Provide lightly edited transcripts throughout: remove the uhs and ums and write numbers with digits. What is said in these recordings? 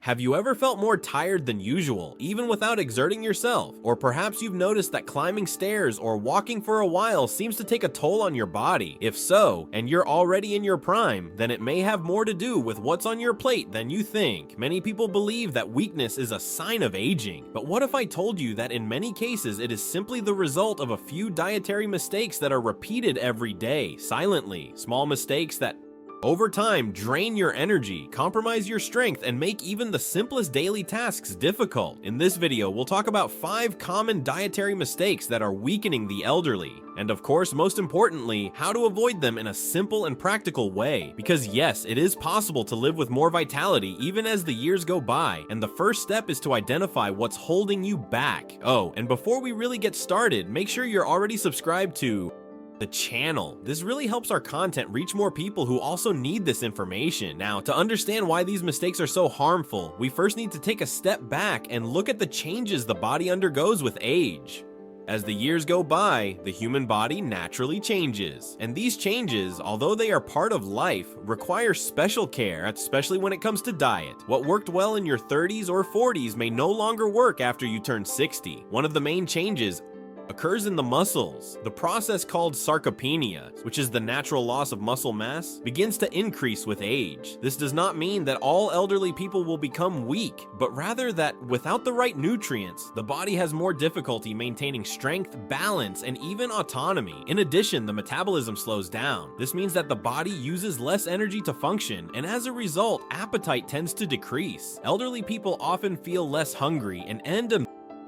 Have you ever felt more tired than usual, even without exerting yourself? Or perhaps you've noticed that climbing stairs or walking for a while seems to take a toll on your body. If so, and you're already in your prime, then it may have more to do with what's on your plate than you think. Many people believe that weakness is a sign of aging. But what if I told you that in many cases it is simply the result of a few dietary mistakes that are repeated every day, silently? Small mistakes that over time drain your energy, compromise your strength, and make even the simplest daily tasks difficult. In this video, we'll talk about 5 common dietary mistakes that are weakening the elderly. And of course, most importantly, how to avoid them in a simple and practical way. Because yes, it is possible to live with more vitality even as the years go by, and the first step is to identify what's holding you back. Oh, and before we really get started, make sure you're already subscribed to the channel. This really helps our content reach more people who also need this information. Now, to understand why these mistakes are so harmful, we first need to take a step back and look at the changes the body undergoes with age. As the years go by, the human body naturally changes. And these changes, although they are part of life, require special care, especially when it comes to diet. What worked well in your 30s or 40s may no longer work after you turn 60. One of the main changes occurs in the muscles. The process called sarcopenia, which is the natural loss of muscle mass, begins to increase with age. This does not mean that all elderly people will become weak, but rather that without the right nutrients, the body has more difficulty maintaining strength, balance, and even autonomy. In addition, the metabolism slows down. This means that the body uses less energy to function, and as a result, appetite tends to decrease. Elderly people often feel less hungry and end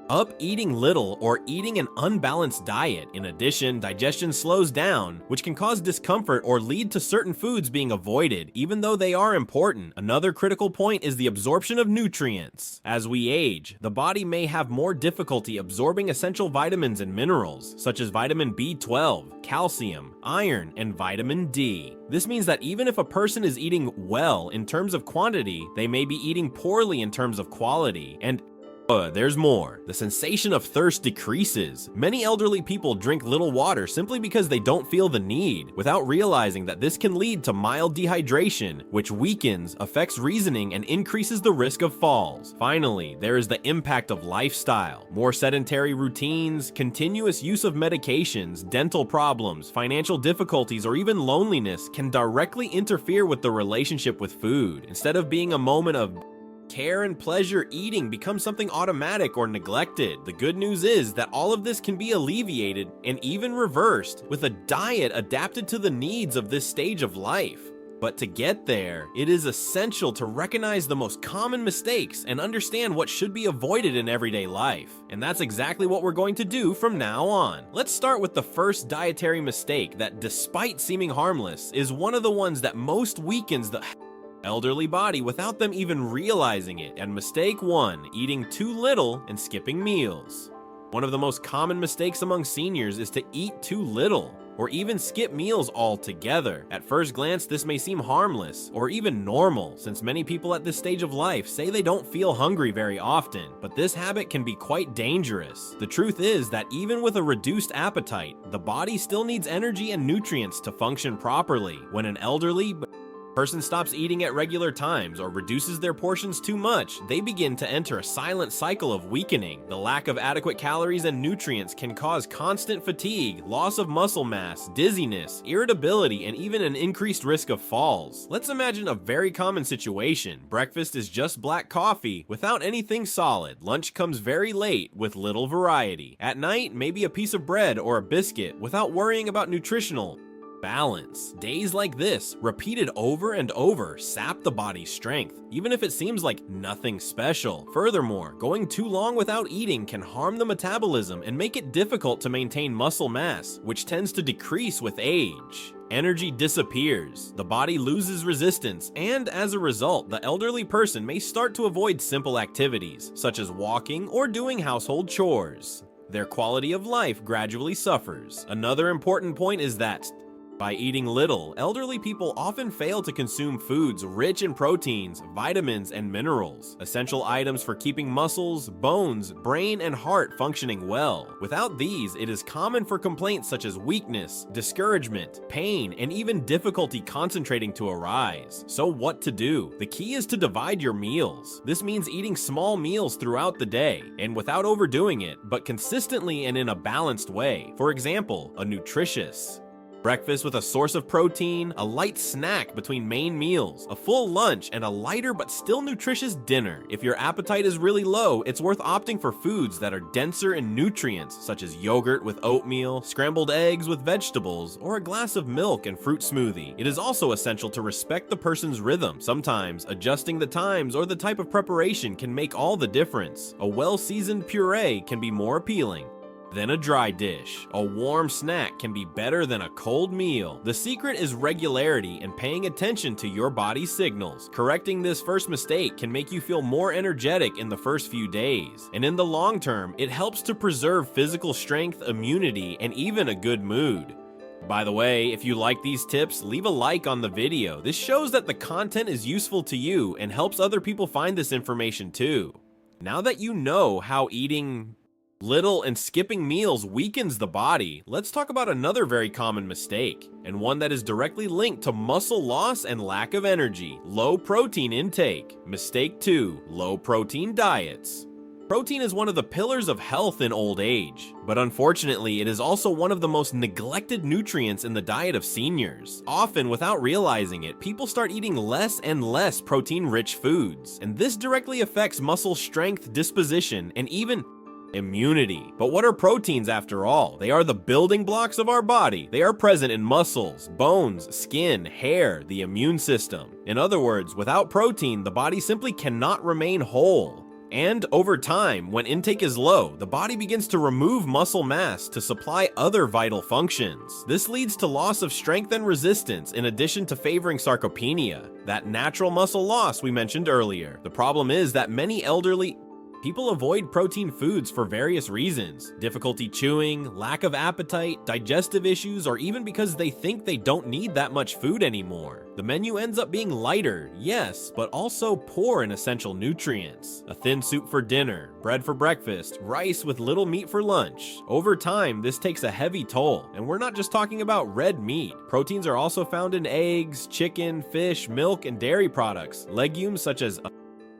up eating little or eating an unbalanced diet. In addition, digestion slows down, which can cause discomfort or lead to certain foods being avoided, even though they are important. Another critical point is the absorption of nutrients. As we age, the body may have more difficulty absorbing essential vitamins and minerals, such as vitamin B12, calcium, iron, and vitamin D. This means that even if a person is eating well in terms of quantity, they may be eating poorly in terms of quality. And there's more. The sensation of thirst decreases. Many elderly people drink little water simply because they don't feel the need, without realizing that this can lead to mild dehydration, which weakens, affects reasoning, and increases the risk of falls. Finally, there is the impact of lifestyle. More sedentary routines, continuous use of medications, dental problems, financial difficulties, or even loneliness can directly interfere with the relationship with food. Instead of being a moment of care and pleasure, eating becomes something automatic or neglected. The good news is that all of this can be alleviated and even reversed with a diet adapted to the needs of this stage of life. But to get there, it is essential to recognize the most common mistakes and understand what should be avoided in everyday life. And that's exactly what we're going to do from now on. Let's start with the first dietary mistake that, despite seeming harmless, is one of the ones that most weakens the elderly body without them even realizing it. And mistake 1, eating too little and skipping meals. One of the most common mistakes among seniors is to eat too little, or even skip meals altogether. At first glance, this may seem harmless, or even normal, since many people at this stage of life say they don't feel hungry very often, but this habit can be quite dangerous. The truth is that even with a reduced appetite, the body still needs energy and nutrients to function properly. When an elderly person stops eating at regular times or reduces their portions too much, they begin to enter a silent cycle of weakening. The lack of adequate calories and nutrients can cause constant fatigue, loss of muscle mass, dizziness, irritability, and even an increased risk of falls. Let's imagine a very common situation. Breakfast is just black coffee without anything solid. Lunch comes very late with little variety. At night, maybe a piece of bread or a biscuit without worrying about nutritional balance. Days like this, repeated over and over, sap the body's strength, even if it seems like nothing special. Furthermore, going too long without eating can harm the metabolism and make it difficult to maintain muscle mass, which tends to decrease with age. Energy disappears, the body loses resistance, and as a result, the elderly person may start to avoid simple activities, such as walking or doing household chores. Their quality of life gradually suffers. Another important point is that By eating little, elderly people often fail to consume foods rich in proteins, vitamins, and minerals, essential items for keeping muscles, bones, brain, and heart functioning well. Without these, it is common for complaints such as weakness, discouragement, pain, and even difficulty concentrating to arise. So what to do? The key is to divide your meals. This means eating small meals throughout the day, and without overdoing it, but consistently and in a balanced way. For example, a nutritious breakfast with a source of protein, a light snack between main meals, a full lunch, and a lighter but still nutritious dinner. If your appetite is really low, it's worth opting for foods that are denser in nutrients, such as yogurt with oatmeal, scrambled eggs with vegetables, or a glass of milk and fruit smoothie. It is also essential to respect the person's rhythm. Sometimes, adjusting the times or the type of preparation can make all the difference. A well-seasoned puree can be more appealing than a dry dish. A warm snack can be better than a cold meal. The secret is regularity and paying attention to your body's signals. Correcting this first mistake can make you feel more energetic in the first few days, and in the long term, it helps to preserve physical strength, immunity, and even a good mood. By the way, if you like these tips, leave a like on the video. This shows that the content is useful to you and helps other people find this information too. Now that you know how eating little and skipping meals weakens the body, let's talk about another very common mistake, and one that is directly linked to muscle loss and lack of energy: low protein intake. Mistake 2, low protein diets. Protein is one of the pillars of health in old age, but unfortunately it is also one of the most neglected nutrients in the diet of seniors. Often without realizing it, people start eating less and less protein-rich foods, and this directly affects muscle strength, disposition, and even immunity. But what are proteins after all? They are the building blocks of our body. They are present in muscles, bones, skin, hair, the immune system. In other words, without protein, the body simply cannot remain whole. And over time, when intake is low, the body begins to remove muscle mass to supply other vital functions. This leads to loss of strength and resistance, in addition to favoring sarcopenia, that natural muscle loss we mentioned earlier. The problem is that many elderly people avoid protein foods for various reasons: difficulty chewing, lack of appetite, digestive issues, or even because they think they don't need that much food anymore. The menu ends up being lighter, yes, but also poor in essential nutrients. A thin soup for dinner, bread for breakfast, rice with little meat for lunch. Over time, this takes a heavy toll, and we're not just talking about red meat. Proteins are also found in eggs, chicken, fish, milk, and dairy products, legumes such as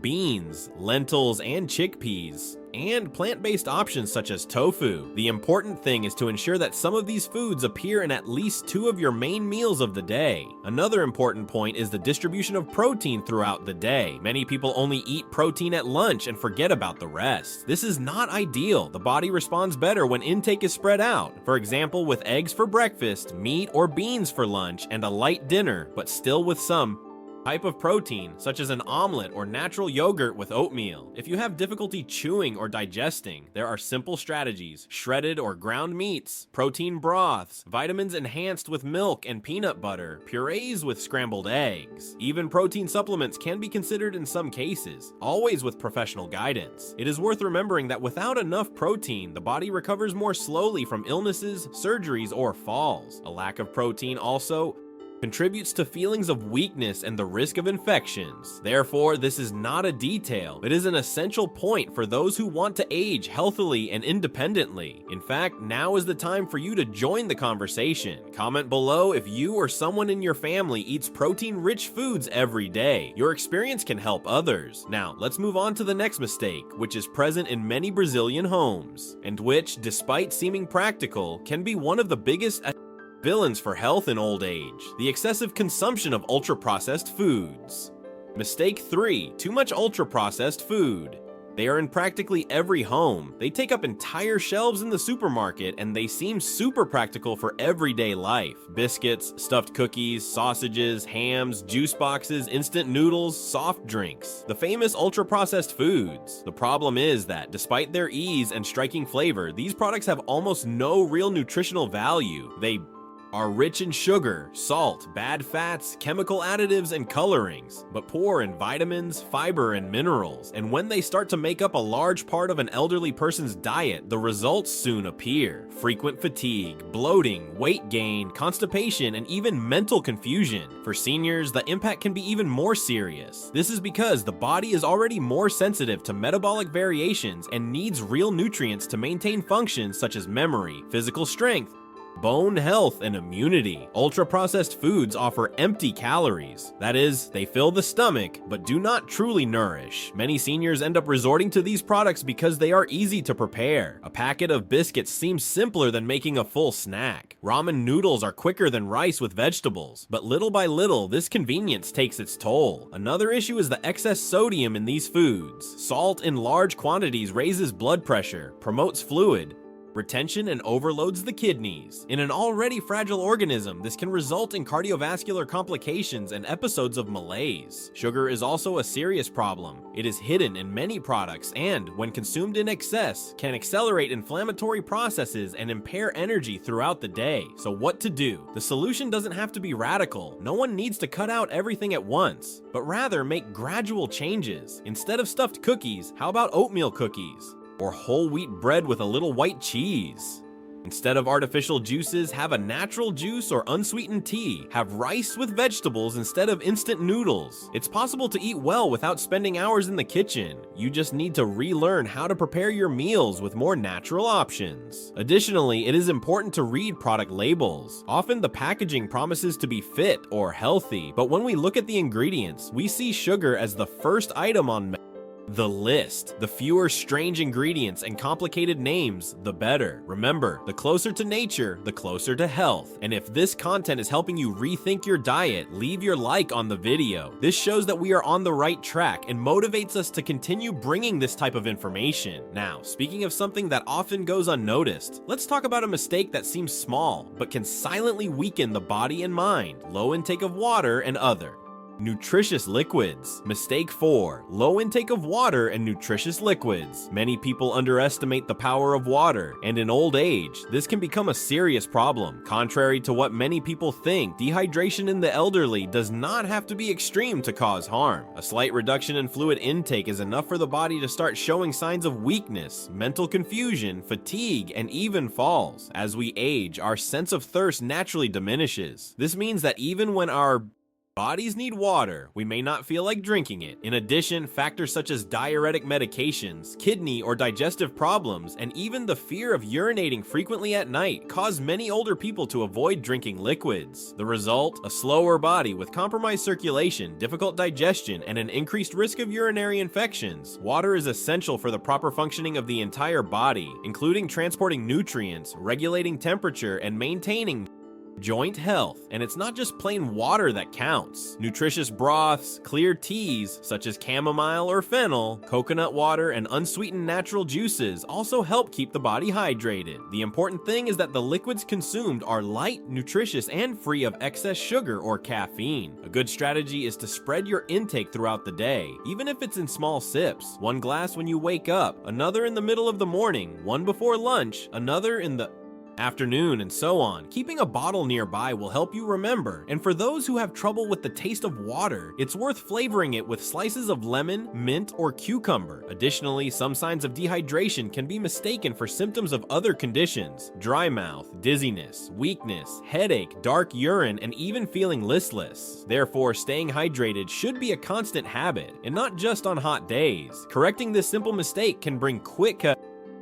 beans, lentils, and chickpeas, and plant-based options such as tofu. The important thing is to ensure that some of these foods appear in at least 2 of your main meals of the day. Another important point is the distribution of protein throughout the day. Many people only eat protein at lunch and forget about the rest. This is not ideal. The body responds better when intake is spread out. For example, with eggs for breakfast, meat or beans for lunch, and a light dinner, but still with some type of protein, such as an omelet or natural yogurt with oatmeal. If you have difficulty chewing or digesting, there are simple strategies: shredded or ground meats, protein broths, vitamins enhanced with milk and peanut butter, purees with scrambled eggs. Even protein supplements can be considered in some cases, always with professional guidance. It is worth remembering that without enough protein, the body recovers more slowly from illnesses, surgeries, or falls. A lack of protein also contributes to feelings of weakness and the risk of infections. Therefore, this is not a detail, it is an essential point for those who want to age healthily and independently. In fact, now is the time for you to join the conversation. Comment below if you or someone in your family eats protein-rich foods every day. Your experience can help others. Now, let's move on to the next mistake, which is present in many Brazilian homes, and which, despite seeming practical, can be one of the biggest villains for health in old age: the excessive consumption of ultra-processed foods. Mistake 3, too much ultra-processed food. They are in practically every home. They take up entire shelves in the supermarket, and they seem super practical for everyday life. Biscuits, stuffed cookies, sausages, hams, juice boxes, instant noodles, soft drinks. The famous ultra-processed foods. The problem is that, despite their ease and striking flavor, these products have almost no real nutritional value. They are rich in sugar, salt, bad fats, chemical additives, and colorings, but poor in vitamins, fiber, and minerals. And when they start to make up a large part of an elderly person's diet, the results soon appear. Frequent fatigue, bloating, weight gain, constipation, and even mental confusion. For seniors, the impact can be even more serious. This is because the body is already more sensitive to metabolic variations and needs real nutrients to maintain functions such as memory, physical strength, bone health, and immunity. Ultra-processed foods offer empty calories. That is, they fill the stomach, but do not truly nourish. Many seniors end up resorting to these products because they are easy to prepare. A packet of biscuits seems simpler than making a full snack. Ramen noodles are quicker than rice with vegetables, but little by little, this convenience takes its toll. Another issue is the excess sodium in these foods. Salt in large quantities raises blood pressure, promotes fluid retention, and overloads the kidneys. In an already fragile organism, this can result in cardiovascular complications and episodes of malaise. Sugar is also a serious problem. It is hidden in many products and, when consumed in excess, can accelerate inflammatory processes and impair energy throughout the day. So what to do? The solution doesn't have to be radical. No one needs to cut out everything at once, but rather make gradual changes. Instead of stuffed cookies, how about oatmeal cookies? Or whole wheat bread with a little white cheese. Instead of artificial juices, have a natural juice or unsweetened tea. Have rice with vegetables instead of instant noodles. It's possible to eat well without spending hours in the kitchen. You just need to relearn how to prepare your meals with more natural options. Additionally, it is important to read product labels. Often the packaging promises to be fit or healthy, but when we look at the ingredients, we see sugar as the first item on the list. The fewer strange ingredients and complicated names, the better. Remember, the closer to nature, the closer to health. And if this content is helping you rethink your diet, leave your like on the video. This shows that we are on the right track and motivates us to continue bringing this type of information. Now, speaking of something that often goes unnoticed, let's talk about a mistake that seems small, but can silently weaken the body and mind: low intake of water and other nutritious liquids. Mistake 4. Low intake of water and nutritious liquids. Many people underestimate the power of water, and in old age, this can become a serious problem. Contrary to what many people think, dehydration in the elderly does not have to be extreme to cause harm. A slight reduction in fluid intake is enough for the body to start showing signs of weakness, mental confusion, fatigue, and even falls. As we age, our sense of thirst naturally diminishes. This means that even when our bodies need water, we may not feel like drinking it. In addition, factors such as diuretic medications, kidney or digestive problems, and even the fear of urinating frequently at night cause many older people to avoid drinking liquids. The result? A slower body with compromised circulation, difficult digestion, and an increased risk of urinary infections. Water is essential for the proper functioning of the entire body, including transporting nutrients, regulating temperature, and maintaining joint health. And it's not just plain water that counts. Nutritious broths, clear teas such as chamomile or fennel, coconut water, and unsweetened natural juices also help keep the body hydrated. The important thing is that the liquids consumed are light, nutritious, and free of excess sugar or caffeine. A good strategy is to spread your intake throughout the day, even if it's in small sips. One glass when you wake up, another in the middle of the morning, one before lunch, another in the afternoon, and so on. Keeping a bottle nearby will help you remember. And for those who have trouble with the taste of water, it's worth flavoring it with slices of lemon, mint, or cucumber. Additionally, some signs of dehydration can be mistaken for symptoms of other conditions: dry mouth, dizziness, weakness, headache, dark urine, and even feeling listless. Therefore, staying hydrated should be a constant habit, and not just on hot days. Correcting this simple mistake can bring quick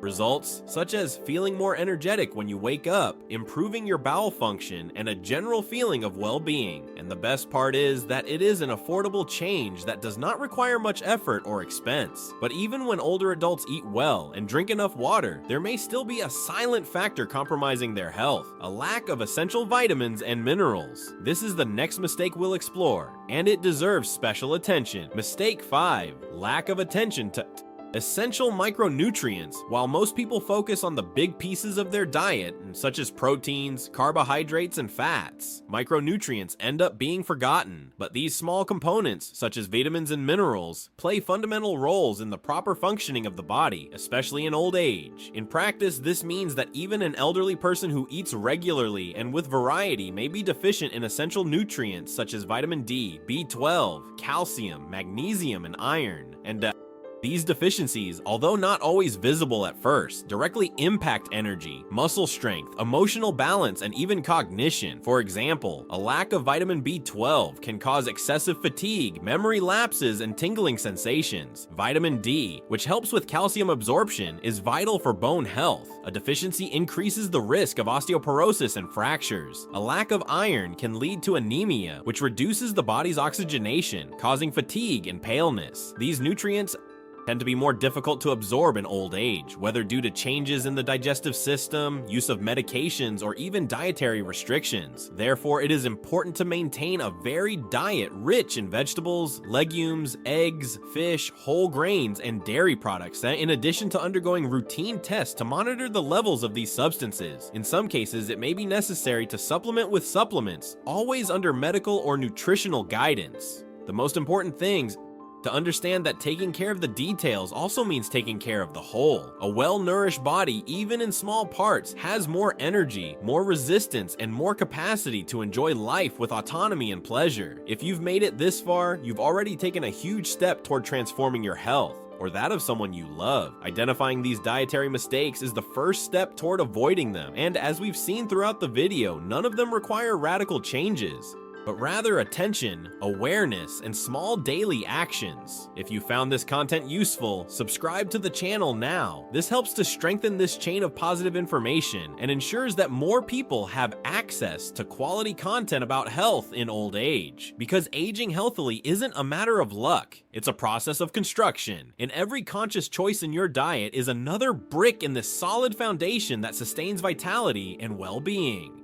results, such as feeling more energetic when you wake up, improving your bowel function, and a general feeling of well-being. And the best part is that it is an affordable change that does not require much effort or expense. But even when older adults eat well and drink enough water, there may still be a silent factor compromising their health: a lack of essential vitamins and minerals. This is the next mistake we'll explore, and it deserves special attention. Mistake 5. Lack of attention to Essential micronutrients. While most people focus on the big pieces of their diet, such as proteins, carbohydrates, and fats, micronutrients end up being forgotten. But these small components, such as vitamins and minerals, play fundamental roles in the proper functioning of the body, especially in old age. In practice, this means that even an elderly person who eats regularly and with variety may be deficient in essential nutrients such as vitamin D, B12, calcium, magnesium, and iron. And these deficiencies, although not always visible at first, directly impact energy, muscle strength, emotional balance, and even cognition. For example, a lack of vitamin B12 can cause excessive fatigue, memory lapses, and tingling sensations. Vitamin D, which helps with calcium absorption, is vital for bone health. A deficiency increases the risk of osteoporosis and fractures. A lack of iron can lead to anemia, which reduces the body's oxygenation, causing fatigue and paleness. These nutrients tend to be more difficult to absorb in old age, whether due to changes in the digestive system, use of medications, or even dietary restrictions. Therefore, it is important to maintain a varied diet rich in vegetables, legumes, eggs, fish, whole grains, and dairy products, in addition to undergoing routine tests to monitor the levels of these substances. In some cases, it may be necessary to supplement with supplements, always under medical or nutritional guidance. The most important things to understand that taking care of the details also means taking care of the whole. A well-nourished body, even in small parts, has more energy, more resistance, and more capacity to enjoy life with autonomy and pleasure. If you've made it this far, you've already taken a huge step toward transforming your health, or that of someone you love. Identifying these dietary mistakes is the first step toward avoiding them, and as we've seen throughout the video, none of them require radical changes, but rather attention, awareness, and small daily actions. If you found this content useful, subscribe to the channel now. This helps to strengthen this chain of positive information and ensures that more people have access to quality content about health in old age. Because aging healthily isn't a matter of luck, it's a process of construction, and every conscious choice in your diet is another brick in this solid foundation that sustains vitality and well-being.